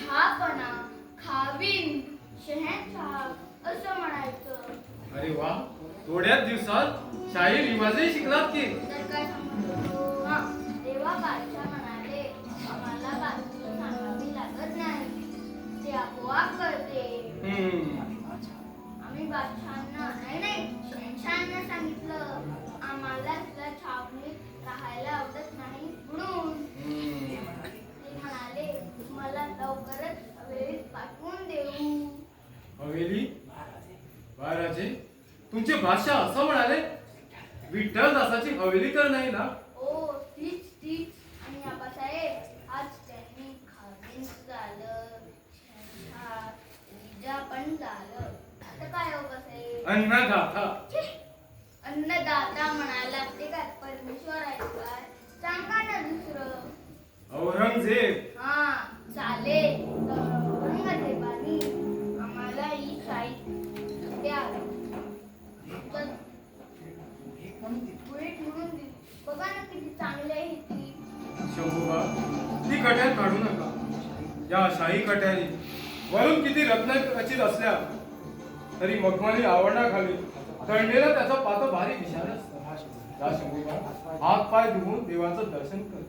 शहापणा खावीन शहनशाह असं म्हणायचं. अरे वा, थोड्याच दिवसात शाही रिवाजही शिकलात की. तर काय सांगतो हा, तेव्हा बादशाह म्हणाले, आम्हाला बादशाह सांगावी लागत नाही, ते आपोआप कळते. आम्ही बादशाहांना नाही शहनशाहांना सांगितलं, आम्हाला तुला छावणीत राहायला आवडत नाही म्हणून. ते म्हणाले, मला लवकरच हवेलीत पाठवून देऊ. हवेली? महाराजे, तुमचे बादशाह असं म्हणाले? विठ्ठलदासाची हवेली तर नाही ना? ओ तीच. आणि आबासाहेब, आज त्यांनी खावीन झालं, शहनशाह विजा पण झालं. आता काय हो बाबासाहेब? अन्नदाता. अन्नदाता म्हणायला ते काय परमेश्वर आहे काय? सांगा ना दुसरं. औरंगजेब. हा चालेल, तर औरंगजेबानी आम्हाला ही शाही द्या. म्हणून दिली. बघा ना किती चांगली आहे ती. शंभूबा, ती कट्यार काढू नका. या शाही कट्यारी वरून किती रत्नखचित असल्या तरी मखमली आवरणाखाली तळलेला त्याचा पात भारी विशाल असतं. या शंभूबा, हात पाय धुवून देवाचं दर्शन कर.